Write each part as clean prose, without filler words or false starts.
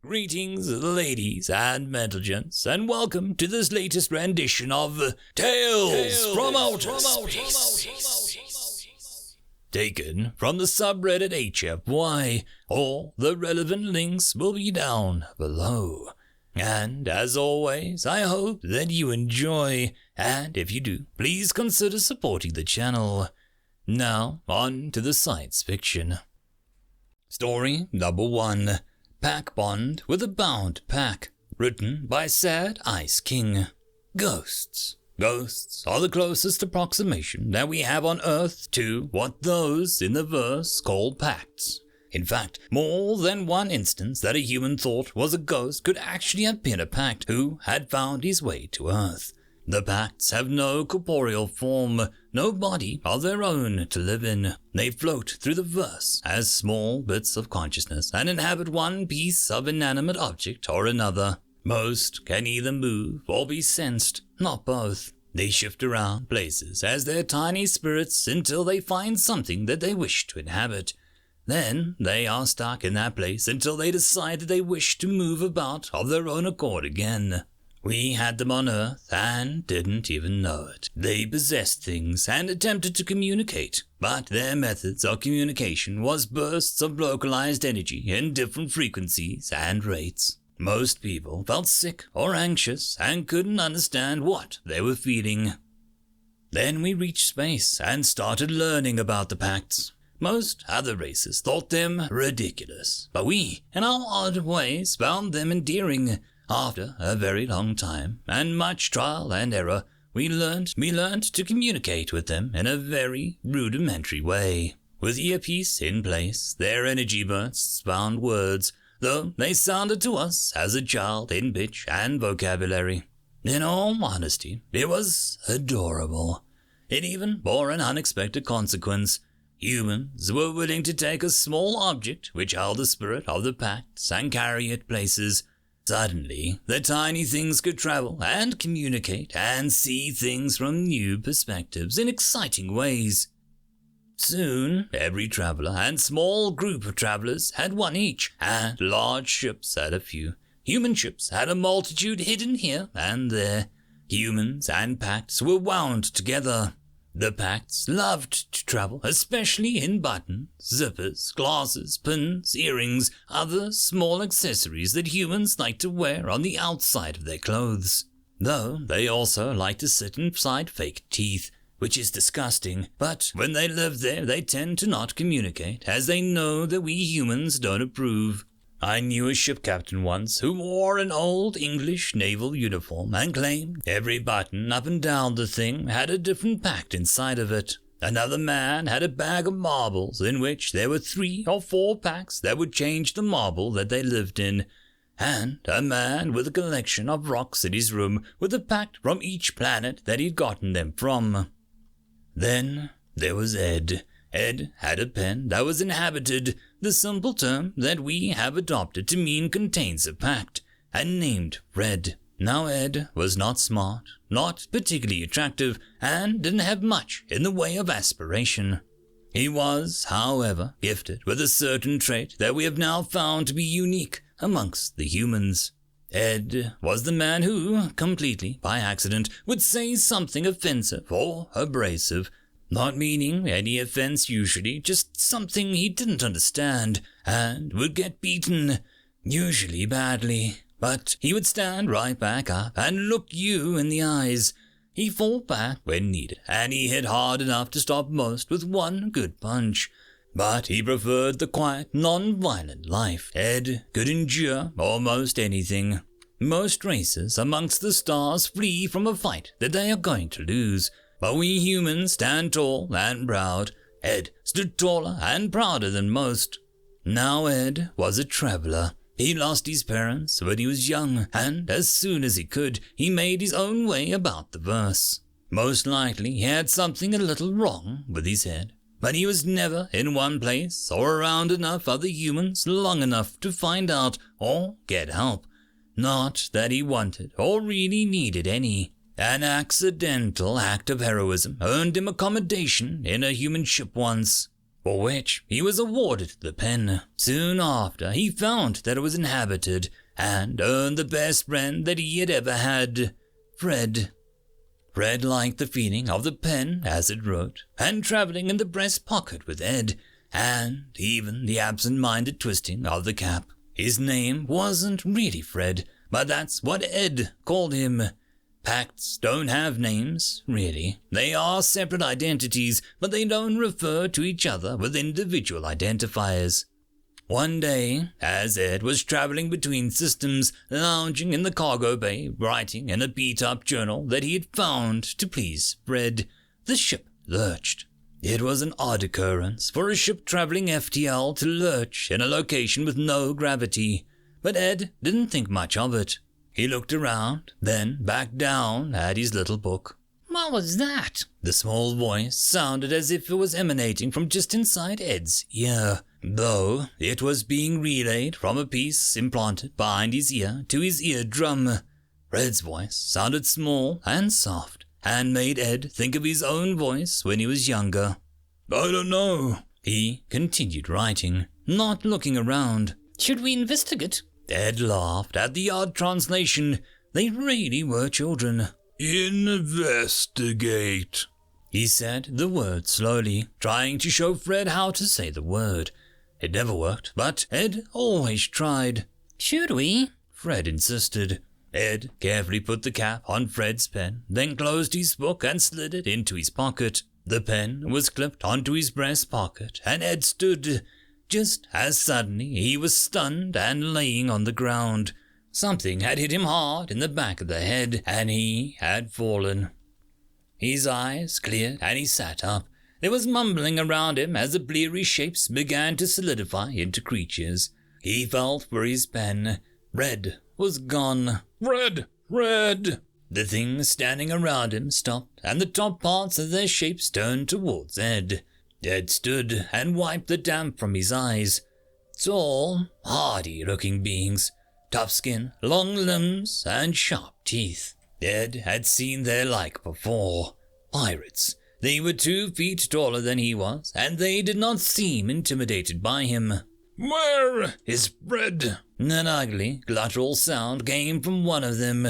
Greetings, ladies and gentlemen, and welcome to this latest rendition of Tales from Outer Space. Taken from the subreddit HFY. All the relevant links will be down below. And as always, I hope that you enjoy, and if you do, please consider supporting the channel. Now, on to the science fiction. Story number 1. Pack Bond with a Bound Pack, written by Sad Ice King. Ghosts. Ghosts are the closest approximation that we have on Earth to what those in the verse call pacts. In fact, more than one instance that a human thought was a ghost could actually have been a pact who had found his way to Earth. The pacts have no corporeal form, no body of their own to live in. They float through the verse as small bits of consciousness and inhabit one piece of inanimate object or another. Most can either move or be sensed, not both. They shift around places as their tiny spirits until they find something that they wish to inhabit. Then they are stuck in that place until they decide that they wish to move about of their own accord again. We had them on Earth and didn't even know it. They possessed things and attempted to communicate, but their methods of communication was bursts of localized energy in different frequencies and rates. Most people felt sick or anxious and couldn't understand what they were feeling. Then we reached space and started learning about the pacts. Most other races thought them ridiculous, but we, in our odd ways, found them endearing. After a very long time and much trial and error, we learned to communicate with them in a very rudimentary way. With earpiece in place, their energy bursts found words, though they sounded to us as a child in pitch and vocabulary. In all honesty, it was adorable. It even bore an unexpected consequence. Humans were willing to take a small object which held the spirit of the pacts and carry it places. Suddenly, the tiny things could travel and communicate and see things from new perspectives in exciting ways. Soon, every traveler and small group of travelers had one each, and large ships had a few. Human ships had a multitude hidden here and there. Humans and pacts were wound together. The pacts loved to travel, especially in buttons, zippers, glasses, pins, earrings, other small accessories that humans like to wear on the outside of their clothes. Though they also like to sit inside fake teeth, which is disgusting, but when they live there they tend to not communicate, as they know that we humans don't approve. I knew a ship captain once who wore an old English naval uniform and claimed every button up and down the thing had a different pact inside of it. Another man had a bag of marbles in which there were 3 or 4 pacts that would change the marble that they lived in. And a man with a collection of rocks in his room with a pact from each planet that he'd gotten them from. Then there was Ed. Ed had a pen that was inhabited, the simple term that we have adopted to mean contains a pact, and named Red. Now Ed was not smart, not particularly attractive, and didn't have much in the way of aspiration. He was, however, gifted with a certain trait that we have now found to be unique amongst the humans. Ed was the man who, completely by accident, would say something offensive or abrasive, not meaning any offense usually, just something he didn't understand, and would get beaten, usually badly. But he would stand right back up and look you in the eyes. He fought back when needed, and he hit hard enough to stop most with one good punch. But he preferred the quiet, non-violent life. Ed could endure almost anything. Most races amongst the stars flee from a fight that they are going to lose. But we humans stand tall and proud. Ed stood taller and prouder than most. Now Ed was a traveler. He lost his parents when he was young, and as soon as he could, he made his own way about the verse. Most likely he had something a little wrong with his head, but he was never in one place or around enough other humans long enough to find out or get help. Not that he wanted or really needed any. An accidental act of heroism earned him accommodation in a human ship once. for which he was awarded the pen. Soon after, he found that it was inhabited and earned the best friend that he had ever had, Fred. Fred liked the feeling of the pen as it wrote, and traveling in the breast pocket with Ed, and even the absent-minded twisting of the cap. His name wasn't really Fred, but that's what Ed called him. Pacts don't have names, really. They are separate identities, but they don't refer to each other with individual identifiers. One day, as Ed was traveling between systems, lounging in the cargo bay, writing in a beat-up journal that he had found to please Fred, the ship lurched. It was an odd occurrence for a ship traveling FTL to lurch in a location with no gravity, but Ed didn't think much of it. He looked around, then back down at his little book. What was that? The small voice sounded as if it was emanating from just inside Ed's ear, though it was being relayed from a piece implanted behind his ear to his eardrum. Fred's voice sounded small and soft, and made Ed think of his own voice when he was younger. I don't know, he continued writing, not looking around. Should we investigate? Ed laughed at the odd translation. They really were children. Investigate, he said the word slowly, trying to show Fred how to say the word. It never worked, but Ed always tried. Should we? Fred insisted. Ed carefully put the cap on Fred's pen, then closed his book and slid it into his pocket. The pen was clipped onto his breast pocket, and Ed stood. Just as suddenly he was stunned and laying on the ground. Something had hit him hard in the back of the head, and he had fallen. His eyes cleared, and he sat up. There was mumbling around him as the bleary shapes began to solidify into creatures. He felt for his pen. Red was gone. Red! Red! The things standing around him stopped, and the top parts of their shapes turned towards Ed. Ed stood and wiped the damp from his eyes. Tall, hardy-looking beings, tough skin, long limbs, and sharp teeth. Ed had seen their like before. Pirates. They were 2 feet taller than he was, and they did not seem intimidated by him. Where is Fred? An ugly, guttural sound came from one of them.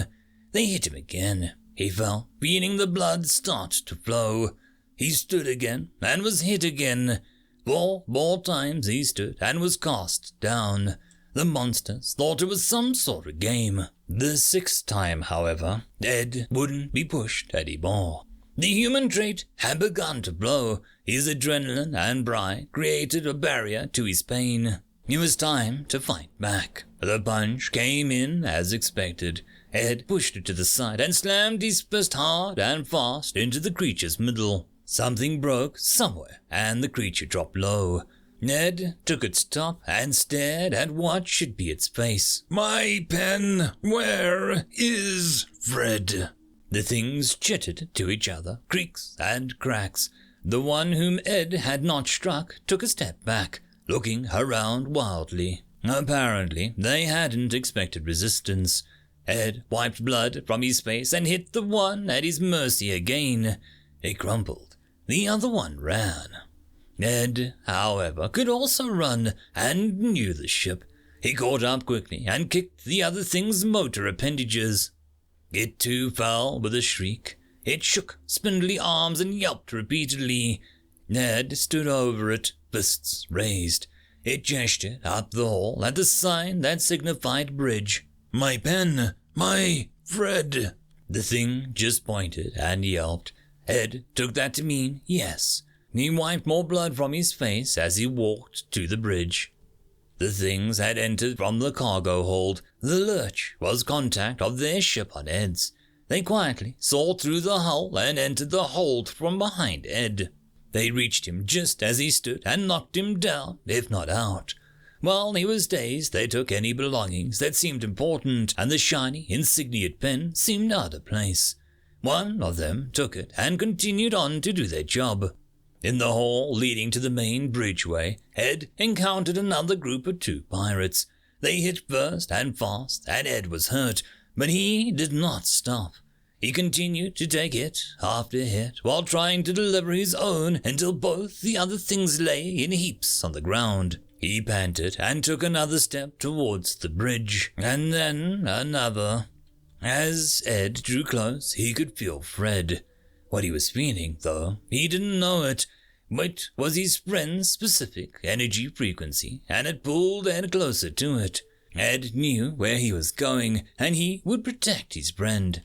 They hit him again. He fell, feeling the blood start to flow. He stood again, and was hit again. 4 more times he stood, and was cast down. The monsters thought it was some sort of game. The 6th time, however, Ed wouldn't be pushed anymore. The human trait had begun to blow. His adrenaline and Lbry created a barrier to his pain. It was time to fight back. The punch came in as expected. Ed pushed it to the side and slammed his fist hard and fast into the creature's middle. Something broke somewhere, and the creature dropped low. Ed took its top and stared at what should be its face. My pen, where is Fred? The things chittered to each other, creaks and cracks. The one whom Ed had not struck took a step back, looking around wildly. Apparently, they hadn't expected resistance. Ed wiped blood from his face and hit the one at his mercy again. It crumpled. The other one ran. Ed, however, could also run and knew the ship. He caught up quickly and kicked the other thing's motor appendages. It too fell with a shriek. It shook spindly arms and yelped repeatedly. Ned stood over it, fists raised. It gestured up the hall at the sign that signified bridge. My pen! My Fred! The thing just pointed and yelped. Ed took that to mean yes. He wiped more blood from his face as he walked to the bridge. The things had entered from the cargo hold. The lurch was contact of their ship on Ed's. They quietly sawed through the hull and entered the hold from behind Ed. They reached him just as he stood and knocked him down, if not out. While he was dazed, they took any belongings that seemed important, and the shiny, insigniate pen seemed out of place. One of them took it and continued on to do their job. In the hall leading to the main bridgeway, Ed encountered another group of 2 pirates. They hit first and fast, and Ed was hurt, but he did not stop. He continued to take hit after hit while trying to deliver his own until both the other things lay in heaps on the ground. He panted and took another step towards the bridge, and then another. As Ed drew close, he could feel Fred. What he was feeling, though, he didn't know it. It was his friend's specific energy frequency, and it pulled Ed closer to it. Ed knew where he was going, and he would protect his friend.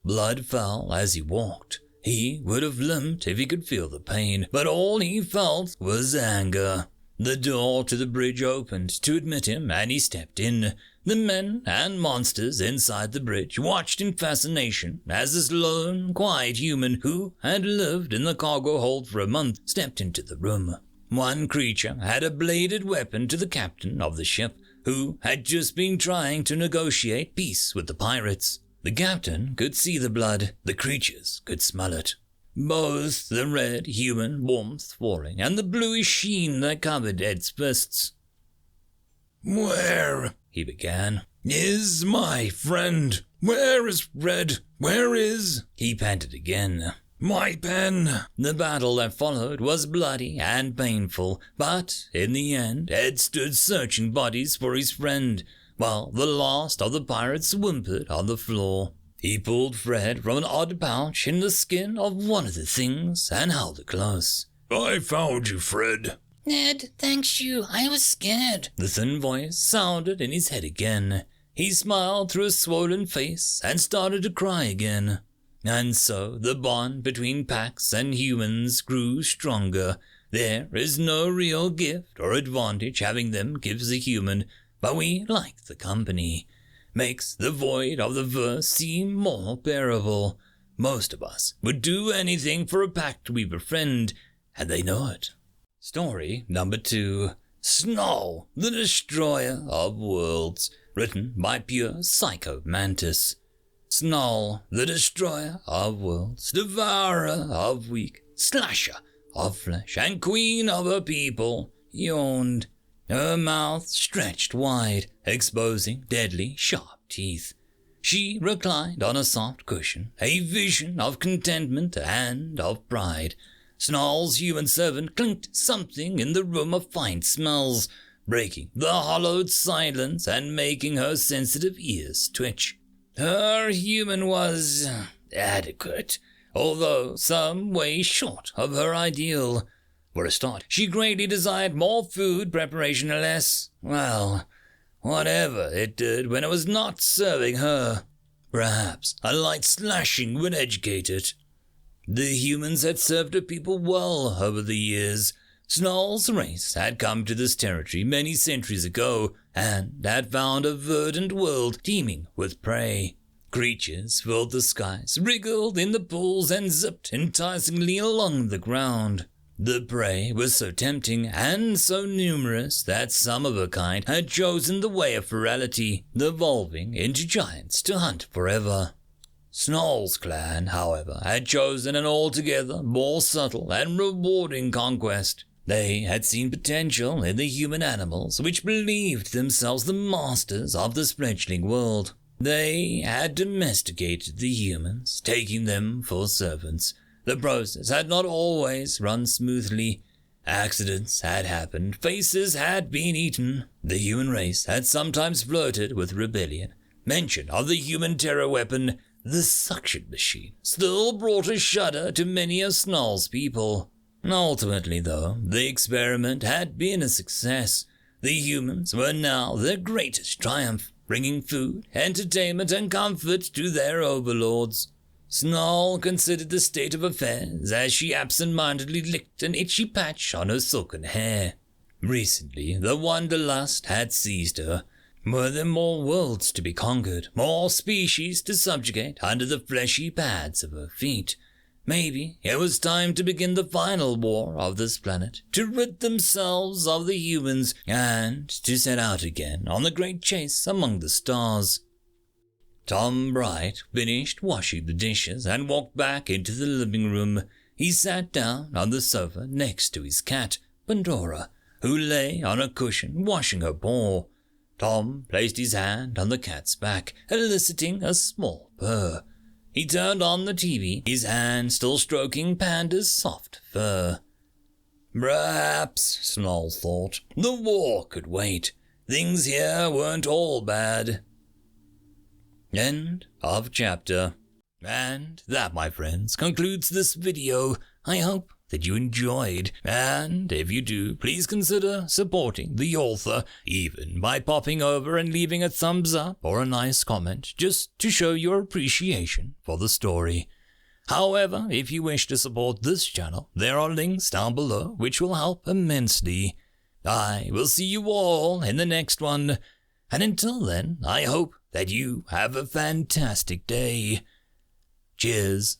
Blood fell as he walked. He would have limped if he could feel the pain, but all he felt was anger. The door to the bridge opened to admit him, and he stepped in. The men and monsters inside the bridge watched in fascination as this lone, quiet human who had lived in the cargo hold for a month stepped into the room. One creature had a bladed weapon to the captain of the ship, who had just been trying to negotiate peace with the pirates. The captain could see the blood, the creatures could smell it. Both the red human warmth falling and the bluish sheen that covered Ed's fists. "Where," he began, "is my friend? Where is Fred? Where is—" he panted again. "My pen?" The battle that followed was bloody and painful, but in the end Ed stood searching bodies for his friend, while the last of the pirates whimpered on the floor. He pulled Fred from an odd pouch in the skin of one of the things and held it close. "I found you, Fred." Ned, thanks you. I was scared. The thin voice sounded in his head again. He smiled through a swollen face and started to cry again. And so the bond between packs and humans grew stronger. There is no real gift or advantage having them gives a human, but we like the company. Makes the void of the verse seem more bearable. Most of us would do anything for a pact we befriend, and they know it. Story number 2. Snarll, the Destroyer of Worlds, written by pure Psycho Mantis. Snarll, the Destroyer of Worlds, Devourer of weak, Slasher of flesh, and Queen of her people, yawned. Her mouth stretched wide, exposing deadly, sharp teeth. She reclined on a soft cushion, a vision of contentment and of pride. Snarl's human servant clinked something in the room of fine smells, breaking the hollowed silence and making her sensitive ears twitch. Her human was adequate, although some way short of her ideal. For a start, she greatly desired more food preparation or less, well, whatever it did when it was not serving her. Perhaps a light slashing would educate it. The humans had served her people well over the years. Snarl's race had come to this territory many centuries ago and had found a verdant world teeming with prey. Creatures filled the skies, wriggled in the pools, and zipped enticingly along the ground. The prey was so tempting and so numerous that some of her kind had chosen the way of ferality, evolving into giants to hunt forever. Snarl's clan, however, had chosen an altogether more subtle and rewarding conquest. They had seen potential in the human animals, which believed themselves the masters of this fledgling world. They had domesticated the humans, taking them for servants. The process had not always run smoothly. Accidents had happened, faces had been eaten. The human race had sometimes flirted with rebellion. Mention of the human terror weapon, the suction machine, still brought a shudder to many of Snarl's people. Ultimately, though, the experiment had been a success. The humans were now their greatest triumph, bringing food, entertainment, and comfort to their overlords. Snarll considered the state of affairs as she absent-mindedly licked an itchy patch on her silken hair. Recently, the wanderlust had seized her. Were there more worlds to be conquered, more species to subjugate under the fleshy pads of her feet? Maybe it was time to begin the final war of this planet, to rid themselves of the humans, and to set out again on the great chase among the stars. Tom Bright finished washing the dishes and walked back into the living room. He sat down on the sofa next to his cat, Pandora, who lay on a cushion washing her paw. Tom placed his hand on the cat's back, eliciting a small purr. He turned on the TV, his hand still stroking Panda's soft fur. Perhaps, Snarll thought, the war could wait. Things here weren't all bad. End of chapter. And that, my friends, concludes this video. I hope that you enjoyed, and if you do, please consider supporting the author, even by popping over and leaving a thumbs up or a nice comment, just to show your appreciation for the story. However, if you wish to support this channel, there are links down below which will help immensely. I will see you all in the next one, and until then, I hope that you have a fantastic day. Cheers.